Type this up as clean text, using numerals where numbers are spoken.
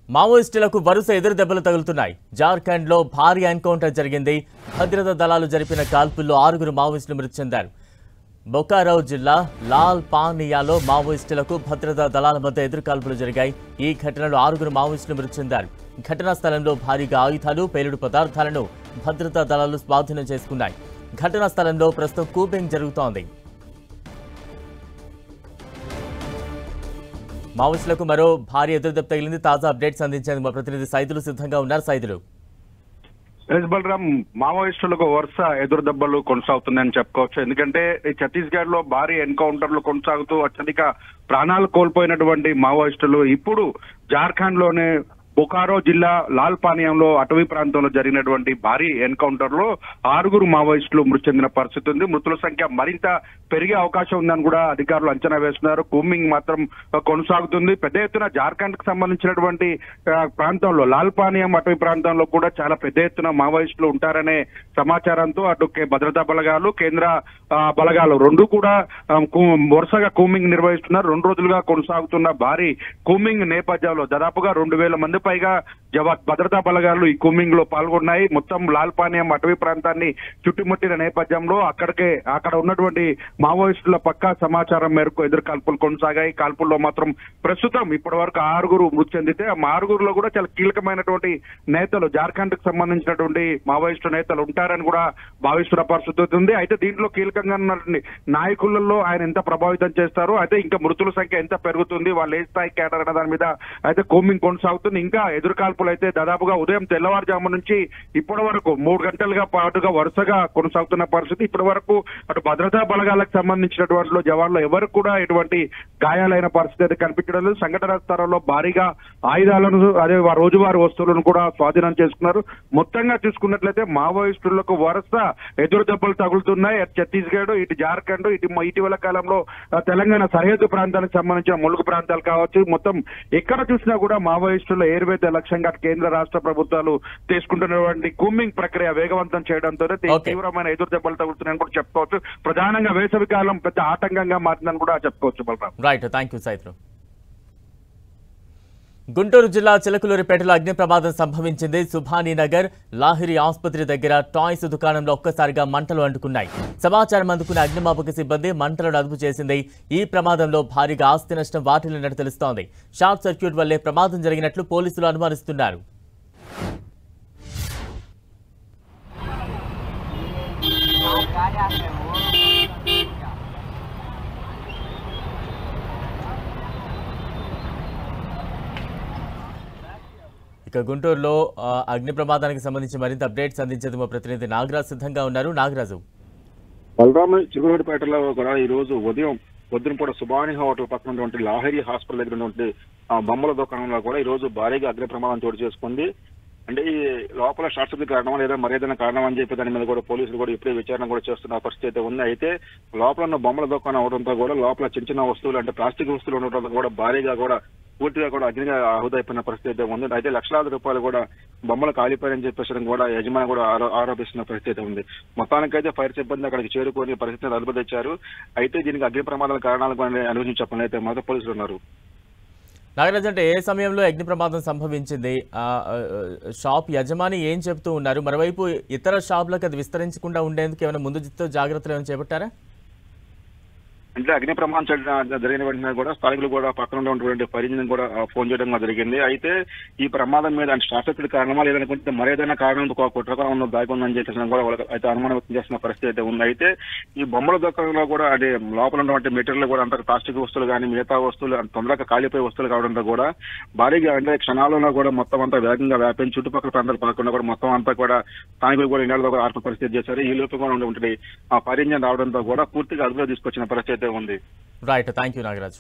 మావోయిస్టులకు వరుస ఎదురు దెబ్బలు తగులుతున్నాయి. జార్ఖండ్లో భారీ ఎన్కౌంటర్ జరిగింది. భద్రతా దళాలు జరిపిన కాల్పుల్లో 6 మావోయిస్టులు మృతి చెందారు. బొకారో జిల్లా లాల్ పానియాలో మావోయిస్టులకు భద్రతా దళాల మధ్య ఎదురు కాల్పులు జరిగాయి. ఈ ఘటనలో 6 మావోయిస్టులు మృతి చెందారు. ఘటనా స్థలంలో భారీగా ఆయుధాలు, పేలుడు పదార్థాలను భద్రతా దళాలు స్వాధీనం చేసుకున్నాయి. ఘటనా స్థలంలో ప్రస్తుతం కూంబింగ్ జరుగుతోంది. మావోయిస్టులకు మరో భారీ ఎదురుదెబ్బ తగిలింది. తాజా అప్డేట్స్ అందించేందుకు మా ప్రతినిధి సైదులు సిద్ధంగా ఉన్నారు. సైదులు, బలరాం, మావోయిస్టులకు వరుస ఎదురు దెబ్బలు కొనసాగుతున్నాయని చెప్పుకోవచ్చు. ఎందుకంటే ఛత్తీస్గఢ్ లో భారీ ఎన్కౌంటర్లు కొనసాగుతూ అత్యధిక ప్రాణాలు కోల్పోయినటువంటి మావోయిస్టులు ఇప్పుడు జార్ఖండ్ లోనే బొకారో జిల్లా లాల్ పానియంలో అటవీ ప్రాంతంలో జరిగినటువంటి భారీ ఎన్కౌంటర్ లో 6 మావోయిస్టులు మృతి చెందిన పరిస్థితి ఉంది. మృతుల సంఖ్య మరింత పెరిగే అవకాశం ఉందని కూడా అధికారులు అంచనా వేస్తున్నారు. కూంబింగ్ మాత్రం కొనసాగుతుంది. పెద్ద ఎత్తున జార్ఖండ్ కు సంబంధించినటువంటి ప్రాంతంలో లాల్ పానియం అటవీ ప్రాంతంలో కూడా చాలా పెద్ద ఎత్తున మావోయిస్టులు ఉంటారనే సమాచారంతో అటు భద్రతా బలగాలు, కేంద్ర బలగాలు రెండు కూడా వరుసగా కూంబింగ్ నిర్వహిస్తున్నారు. 2 రోజులుగా కొనసాగుతున్న భారీ కూంబింగ్ నేపథ్యంలో దాదాపుగా 2000 మంది పైగా భద్రతా బలగాలు ఈ కూంబింగ్ లో పాల్గొన్నాయి. మొత్తం లాల్ పానియం అటవీ ప్రాంతాన్ని చుట్టుముట్టిన నేపథ్యంలో అక్కడ ఉన్నటువంటి మావోయిస్టుల పక్కా సమాచారం మేరకు ఎదురు కాల్పులు కొనసాగాయి. కాల్పుల్లో మాత్రం ప్రస్తుతం ఇప్పటి వరకు 6 మృతి చెందితే ఆ 6లో కూడా చాలా కీలకమైనటువంటి నేతలు, జార్ఖండ్ కు సంబంధించినటువంటి మావోయిస్టు నేతలు ఉంటారని కూడా భావిస్తున్న పరిస్థితి ఉంది. అయితే దీంట్లో కీలకంగా ఉన్నటువంటి నాయకులలో ఆయన ఎంత ప్రభావితం చేస్తారు, అయితే ఇంకా మృతుల సంఖ్య ఎంత పెరుగుతుంది, వాళ్ళు ఏ స్థాయి కేటర్ అనే దాని మీద అయితే కూంబింగ్ కొనసాగుతుంది. ఇంకా ఎదురు కాల్పులు అయితే దాదాపుగా ఉదయం తెల్లవారుజాము నుంచి ఇప్పటి వరకు 3 గంటలుగా పాటుగా వరుసగా కొనసాగుతున్న పరిస్థితి. ఇప్పటి వరకు అటు భద్రతా బలగాలకు సంబంధించినటువంటి జవాన్లు ఎవరు కూడా ఎటువంటి గాయాలైన పరిస్థితి అయితే కనిపించడం లేదు. సంఘటన స్థలంలో భారీగా ఆయుధాలను, అదే రోజువారీ వస్తువులను కూడా స్వాధీనం చేసుకున్నారు. మొత్తంగా చూసుకున్నట్లయితే మావోయిస్టులకు వరుస ఎదురు దెబ్బలు తగులుతున్నాయి. ఛత్తీస్గఢ్, ఇటు జార్ఖండ్, ఇటీవల కాలంలో తెలంగాణ సరిహద్దు ప్రాంతానికి సంబంధించిన ములుగు ప్రాంతాలు కావచ్చు, మొత్తం ఎక్కడ చూసినా కూడా మావోయిస్టులు ఏర్వేత లక్ష్యంగా కేంద్ర రాష్ట్ర ప్రభుత్వాలు తీసుకుంటున్నటువంటి కూంబింగ్ ప్రక్రియ వేగవంతం చేయడంతోనే తీవ్రమైన ఎదురు దెబ్బలు తగులుతున్నాయని కూడా చెప్పుకోవచ్చు. ప్రధానంగా వేసవి కాలం పెద్ద ఆటంకంగా మారిందని కూడా చెప్పుకోవచ్చు. Balaram, right, thank you Saidulu. Guntur జిల్లా చిలకలూరిపేటలో అగ్ని ప్రమాదం సంభవించింది. సుభానీనగర్ లాహిరి ఆసుపత్రి దగ్గర టాయ్స్ దుకాణంలో ఒక్కసారిగా మంటలు అంటుకున్నాయి. సమాచారం అందుకున్న అగ్నిమాపక సిబ్బంది మంటలను అదుపు చేసింది. ఈ ప్రమాదంలో భారీగా ఆస్తి నష్టం వాటిల్లినట్టు తెలుస్తోంది. షార్ట్ సర్క్యూట్ వల్లే ప్రమాదం జరిగినట్లు పోలీసులు అనుమానిస్తున్నారు. ఇక గుంటూరులో అగ్ని ప్రమాదానికి సంబంధించి మరింత అప్డేట్స్ అందించేందుకు మా ప్రతినిధి నాగరాజు సిద్ధంగా ఉన్నారు. నాగరాజు, బలరామ, చిలకలూరిపేటలో కూడా ఈ రోజు ఉదయం పొద్దునపూట సుబాని హోటల్ పక్కన ఉన్నటువంటి లాహిరి హాస్పిటల్ దగ్గర ఉన్నటువంటి బొమ్మల దుకాణంలో కూడా ఈ రోజు భారీగా అగ్ని ప్రమాదం చోటు చేసుకుంది. అంటే ఈ లోపల షార్ట్ సర్క్యూట్ కారణం లేదా మరేదైనా కారణం అని చెప్పి దాని మీద కూడా పోలీసులు కూడా ఇప్పుడే విచారణ కూడా చేస్తున్న పరిస్థితి అయితే ఉంది. అయితే లోపల ఉన్న బొమ్మల దుకాణం అవడంతో కూడా లోపల చిన్న చిన్న వస్తువులు అంటే ప్లాస్టిక్ వస్తువులు ఉండటంతో కూడా భారీగా కూడా పూర్తిగా కూడా అగ్నిగా ఆహుతైపోయిన పరిస్థితి అయితే ఉంది. అయితే లక్షలాది రూపాయలు కూడా బొమ్మలు కాలిపోయారని చెప్పేసి కూడా యజమాని కూడా ఆరోపిస్తున్న పరిస్థితి ఉంది. మొత్తానికైతే ఫైర్ సిబ్బంది అక్కడికి చేరుకొని పరిస్థితిని అదుపు తెచ్చారు. అయితే దీనికి అగ్ని ప్రమాదాల కారణాలు అనుభవించి చెప్పండి. అయితే మొదటి పోలీసులు ఉన్నారు. నాగరాజ్, అంటే ఏ సమయంలో అగ్ని ప్రమాదం సంభవించింది? షాప్ యజమాని ఏం చెప్తూ ఉన్నారు? మరోవైపు ఇతర షాపులకు అది విస్తరించకుండా ఉండేందుకు ఏమైనా ముందు జాగ్రత్తలు ఏమైనా చేపట్టారా? అంటే అగ్ని ప్రమాదం జరిగిన వెంటనే కూడా స్థానికులు కూడా పక్కన ఉన్నటువంటి ఫైర్ ఇంజిన్ కూడా ఫోన్ చేయడం జరిగింది. అయితే ఈ ప్రమాదం మీద షార్ట్ సర్క్యూట్ కారణమా లేదనుకుంటే మరేదైనా కారణం కుట్రకాలంలో దాగుందని చెప్పేసి కూడా వాళ్ళకి అయితే అనుమానం వ్యక్తం చేస్తున్న పరిస్థితి అయితే ఉంది. అయితే ఈ బొమ్మల దుకాణంలో కూడా అంటే లోపల ఉన్నటువంటి మెటీరియల్ కూడా అంత ప్లాస్టిక్ వస్తువులు కానీ మిగతా వస్తువులు తొందరగా కాలిపోయే వస్తువులు కావడంతో కూడా భారీగా అంటే క్షణాలలో కూడా మొత్తం అంతా వేగంగా వ్యాపించి చుట్టుపక్కల ప్రాంతాలు పడకుండా కూడా మొత్తం అంతా కూడా స్థానికులు కూడా ఇళ్లలో కూడా ఆర్ప పరిస్థితి చేశారు. ఈ లోపు కూడా ఉన్నటువంటి ఆ ఫైర్ ఇంజిన్ రావడంతో కూడా పూర్తిగా అదుపులో తీసుకొచ్చిన పరిస్థితి ఉంది. Right, thank you Nagaraj.